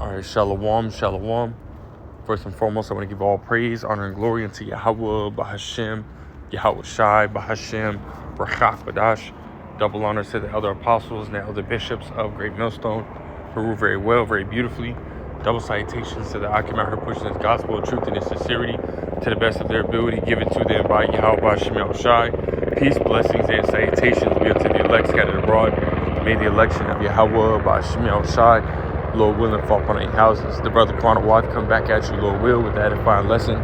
All right, shalom, shalom. First and foremost, I want to give all praise, honor, and glory unto Yahweh, Bahashem, Yahweh Shai, Bahashem, Rachak Badash. Double honors to the elder apostles and the elder bishops of Great Millstone, who rule very well, very beautifully. Double salutations to the Akim out here pushing this gospel of truth and its sincerity to the best of their ability, given to them by Yahweh, Bahashem, Yahweh Shai. Peace, blessings, and salutations be unto the elect scattered abroad. May the election of Yahweh, Bahashem, Yahweh Shai, Lord willing, fall upon 8 houses. The brother Quanah Watt come back at you, Lord will, with the edifying lesson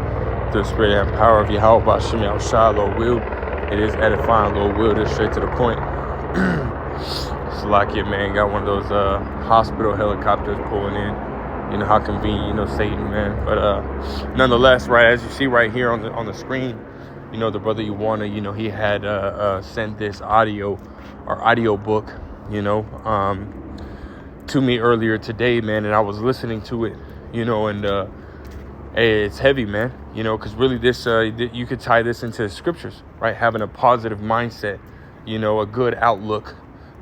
through the spirit and power of Yahweh, Bahashem, Yahweh Shai, Lord will. It is edifying, Lord will. It is straight to the point. Salakia, man, got one of those hospital helicopters pulling in. You know how convenient, Satan, man. But nonetheless, right, as you see right here on the screen, the brother you wanna, he had sent this audio book, to me earlier today, man, and I was listening to it, and it's heavy, man, because really this, you could tie this into the scriptures, right? Having a positive mindset, a good outlook,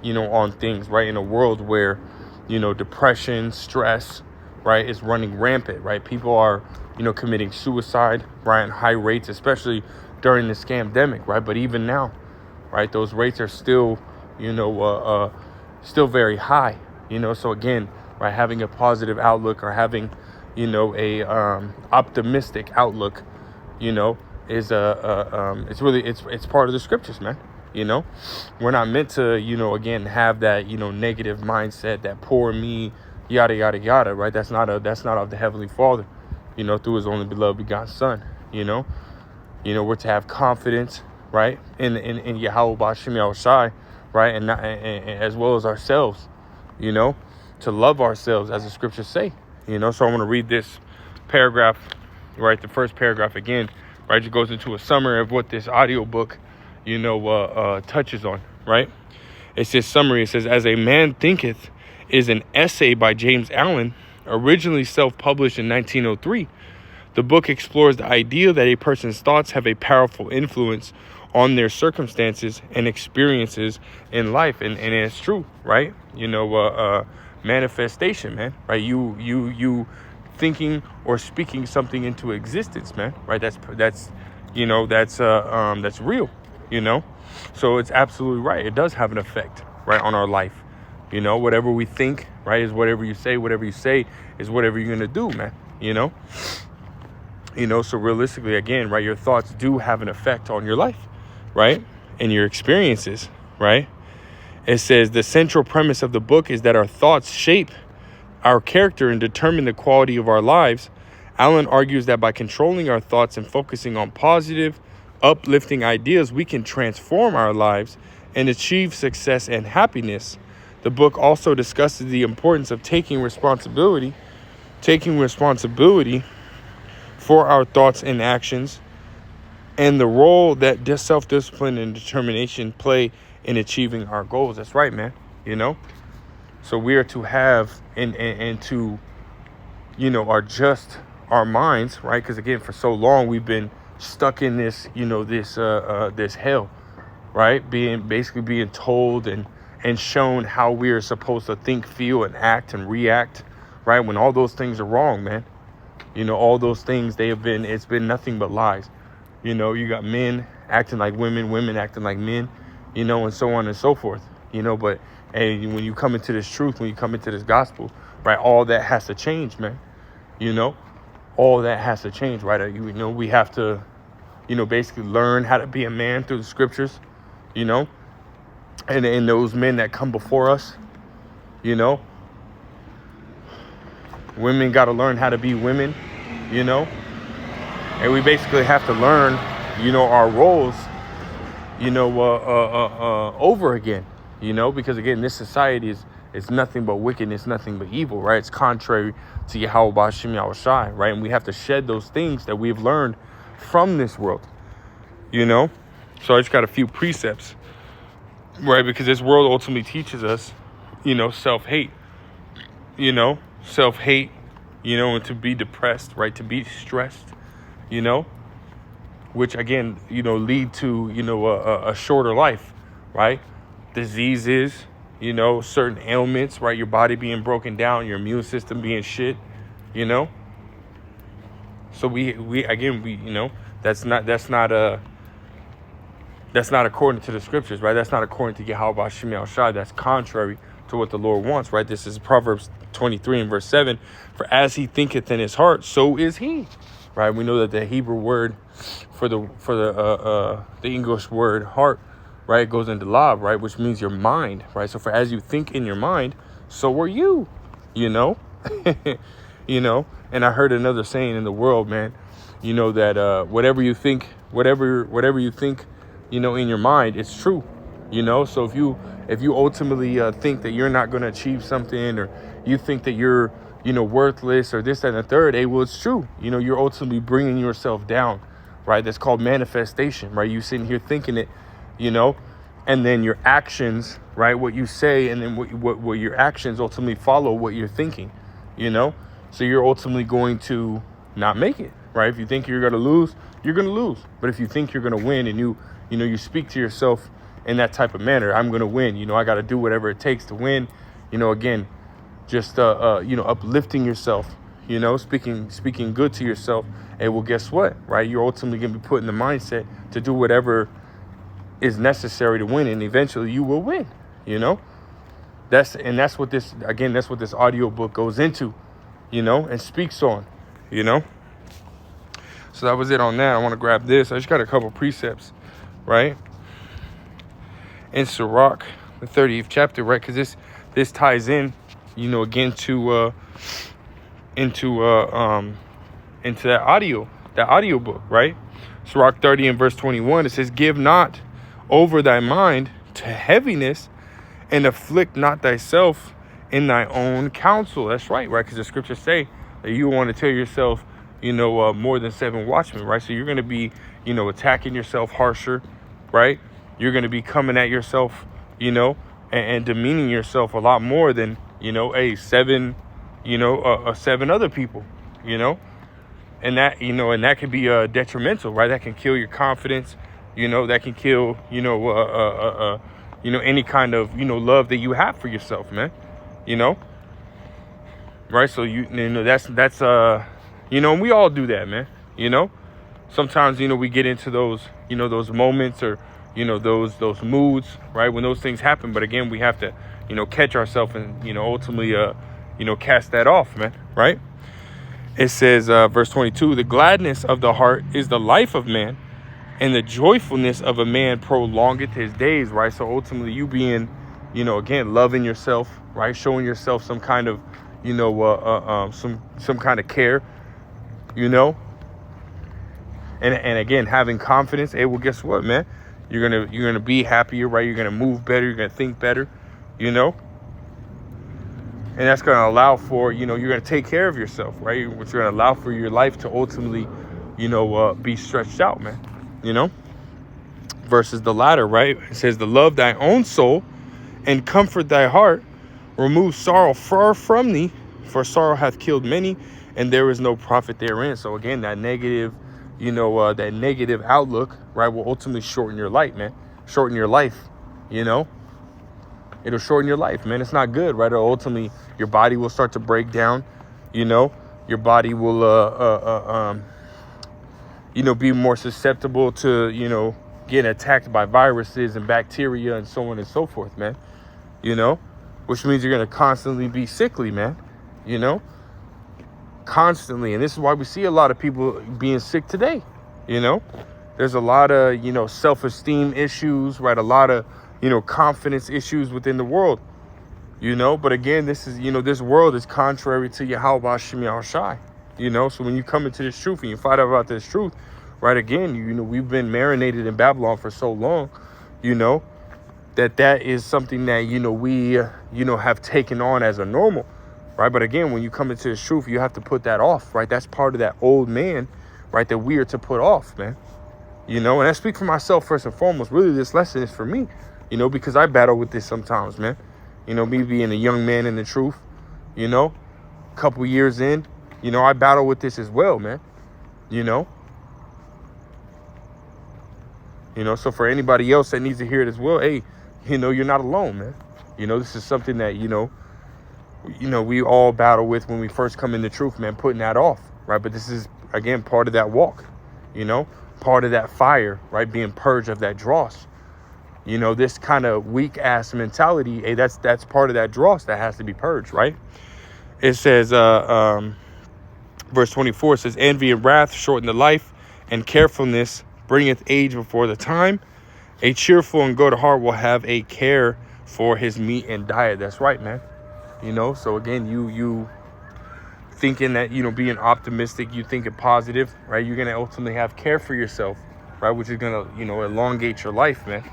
on things, right? In a world where, depression, stress, right, is running rampant, right? People are, committing suicide, right, at high rates, especially during this scamdemic, right? But even now, right, those rates are still, still very high. So again, right, having a positive outlook or having, a optimistic outlook, is it's really it's part of the scriptures, man. We're not meant to, again, have that, negative mindset, that poor me, yada yada yada, right? That's not of the Heavenly Father, through His only beloved begotten Son. We're to have confidence, right, in Yahweh B'Shem Yahweh Shai, right, and as well as ourselves. To love ourselves, as the scriptures say, so I want to read this paragraph, right? The first paragraph again, right? It goes into a summary of what this audio book, touches on, right? It says summary. It says, "As a Man Thinketh" is an essay by James Allen, originally self-published in 1903. The book explores the idea that a person's thoughts have a powerful influence on their circumstances and experiences in life, and it's true, right? Manifestation, man, right? You thinking or speaking something into existence, man, right? That's real, So it's absolutely right. It does have an effect, right, on our life. Whatever we think, right, is whatever you say. Whatever you say is whatever you're gonna do, man. So realistically, again, right, your thoughts do have an effect on your life, right, and your experiences, right? It says the central premise of the book is that our thoughts shape our character and determine the quality of our lives. Allen argues that by controlling our thoughts and focusing on positive, uplifting ideas, we can transform our lives and achieve success and happiness. The book also discusses the importance of taking responsibility for our thoughts and actions, and the role that self-discipline and determination play in achieving our goals. That's right, man. So we are to have and to, adjust our minds, right? Because again, for so long we've been stuck in this, this hell, right? Being told and shown how we are supposed to think, feel, and act and react, right? When all those things are wrong, man. All those things, it's been nothing but lies. You got men acting like women, women acting like men, and so on and so forth, but hey, when you come into this truth, when you come into this gospel, right, all that has to change, man. All that has to change, right? We have to, basically learn how to be a man through the scriptures, and those men that come before us, women got to learn how to be women, and we basically have to learn, our roles, over again, because again, this society is nothing but wickedness, nothing but evil, right? It's contrary to Yahweh B'Shem Yahweh Shai, right? And we have to shed those things that we've learned from this world, So I just got a few precepts, right? Because this world ultimately teaches us, self-hate, self-hate, and to be depressed, right? To be stressed, which again, lead to, a shorter life, right? Diseases, you know, certain ailments, right? Your body being broken down, your immune system being shit, you know. So we you know, that's not according to the scriptures, right? That's not according to Yahweh Shemi Shai. That's contrary to what the Lord wants, right? This is Proverbs 23 and verse 7. For as he thinketh in his heart, so is he, right? We know that the Hebrew word for the English word heart, right, goes into lav, right, which means your mind, right? So for as you think in your mind, so are you, you know. You know. And I heard another saying in the world, man, you know, that whatever you think, whatever you think, you know, in your mind, it's true, you know. So if you ultimately think that you're not going to achieve something, or you think that you're, you know, worthless, or this, that, and the third, hey, well, it's true. You know, you're ultimately bringing yourself down, right? That's called manifestation, right? You sitting here thinking it, you know, and then your actions, right? What you say, and then what your actions ultimately follow what you're thinking, you know. So you're ultimately going to not make it, right? If you think you're going to lose, you're going to lose. But if you think you're going to win, and you know, you speak to yourself in that type of manner, I'm going to win. You know, I got to do whatever it takes to win. You know, again, just, you know, uplifting yourself, you know, speaking good to yourself. And well, guess what, right? You're ultimately going to be put in the mindset to do whatever is necessary to win. And eventually you will win, you know. That's what this audio book goes into, you know, and speaks on, you know. So that was it on that. I want to grab this. I just got a couple precepts, right? In Sirach, the 30th chapter, right? Because this ties in, you know, again to into that audio book, right? Sirach 30 and verse 21. It says, "Give not over thy mind to heaviness, and afflict not thyself in thy own counsel." That's right? Because the scriptures say that you want to tell yourself, you know, more than 7 watchmen, right? So you're going to be, you know, attacking yourself harsher, right? You're going to be coming at yourself, you know, and demeaning yourself a lot more than, you know, 7 other people, you know. And that, you know, and that can be detrimental, right? That can kill your confidence, you know. That can kill, you know, any kind of, you know, love that you have for yourself, man, you know. Right? So you know, that's you know, and we all do that, man, you know. Sometimes, you know, we get into those, you know, those moments, or, you know, those moods, right, when those things happen. But again, we have to, you know, catch ourselves and, you know, ultimately you know, cast that off, man, right? It says, verse 22, "The gladness of the heart is the life of man, and the joyfulness of a man prolongeth his days," right? So ultimately you being, you know, again, loving yourself, right? Showing yourself some kind of, you know, some kind of care, you know, and again, having confidence. Hey, well, guess what, man? You're gonna be happier, right? You're gonna move better. You're gonna think better, you know. And that's going to allow for, you know, you're going to take care of yourself, right? Which you're going to allow for your life to ultimately, you know, be stretched out, man, you know, versus the latter, right? It says, "The love thy own soul and comfort thy heart, remove sorrow far from thee, for sorrow hath killed many, and there is no profit therein." So again, that negative, you know, that negative outlook, right, will ultimately shorten your life, man, shorten your life, you know. It'll shorten your life, man. It's not good, right? Or ultimately, your body will start to break down. You know, your body will, you know, be more susceptible to, you know, getting attacked by viruses and bacteria and so on and so forth, man. You know, which means you're gonna constantly be sickly, man. You know, constantly, and this is why we see a lot of people being sick today. You know, there's a lot of, you know, self-esteem issues, right? A lot of, you know, confidence issues within the world, you know. But again, this is, you know, this world is contrary to Yahweh Shemi Shai, you know. So when you come into this truth and you find out about this truth, right, again, you know, we've been marinated in Babylon for so long, you know, that is something that, you know, we, you know, have taken on as a normal, right? But again, when you come into this truth, you have to put that off, right? That's part of that old man, right, that we are to put off, man, you know. And I speak for myself first and foremost. Really, this lesson is for me, you know, because I battle with this sometimes, man. You know, me being a young man in the truth, you know, a couple years in, you know, I battle with this as well, man. You know. You know, so for anybody else that needs to hear it as well, hey, you know, you're not alone, man. This is something that, we all battle with when we first come into truth, man, putting that off, right? But this is, again, part of that walk, part of that fire, right? Being purged of that dross. This kind of weak ass mentality, hey, that's part of that dross that has to be purged, right? It says, verse 24 says, envy and wrath shorten the life, and carefulness bringeth age before the time. A cheerful and good heart will have a care for his meat and diet. That's right, man. So again, you thinking that, being optimistic, you thinking positive, right? You're going to ultimately have care for yourself, right? Which is going to, elongate your life, man.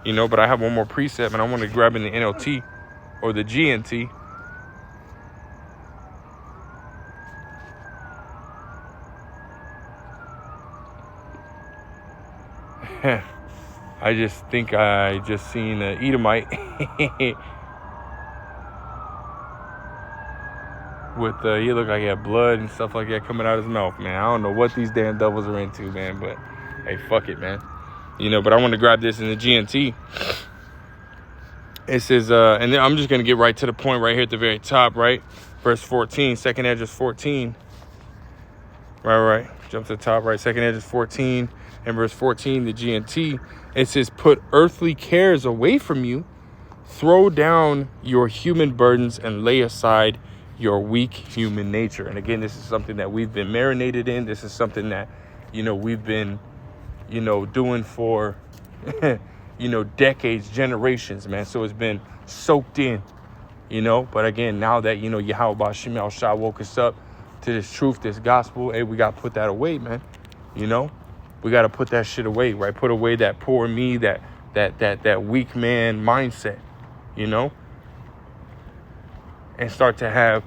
But I have one more precept, and I want to grab in the NLT or the GNT. I just think I just seen an Edomite with he looked like he had blood and stuff like that coming out of his mouth, man. I don't know what these damn devils are into, man, but hey, fuck it, man. But I want to grab this in the GNT. It says, and then I'm just going to get right to the point right here at the very top, right? Verse 14, second edge is 14. Right. Jump to the top, right? Second edge is 14. And verse 14, the GNT, it says, put earthly cares away from you. Throw down your human burdens and lay aside your weak human nature. And again, this is something that we've been marinated in. This is something that, we've been, doing for, decades, generations, man. So it's been soaked in, But again, now that, Yahweh Shem Shah woke us up to this truth, this gospel, hey, we got to put that away, man. We got to put that shit away, right? Put away that poor me, that weak man mindset, and start to have,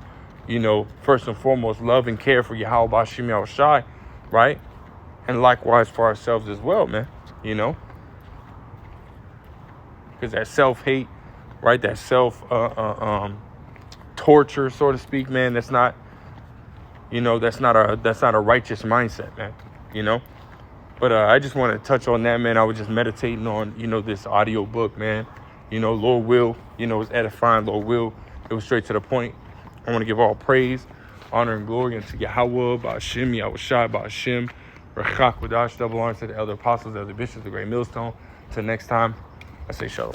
first and foremost, love and care for Yahweh Shem Shai, right? And likewise for ourselves as well, man, because that self-hate, right? That torture, so to speak, man, that's not a righteous mindset, man, But I just want to touch on that, man. I was just meditating on, this audio book, man. Lord will, it was edifying. Lord will, it was straight to the point. I want to give all praise, honor, and glory unto Yahweh, Ba'ashem, Yahweh Shai, Ba'ashem, Rechak, Wadash, double honor to the elder apostles, the elder bishops, the great millstone. Until next time, I say shalom.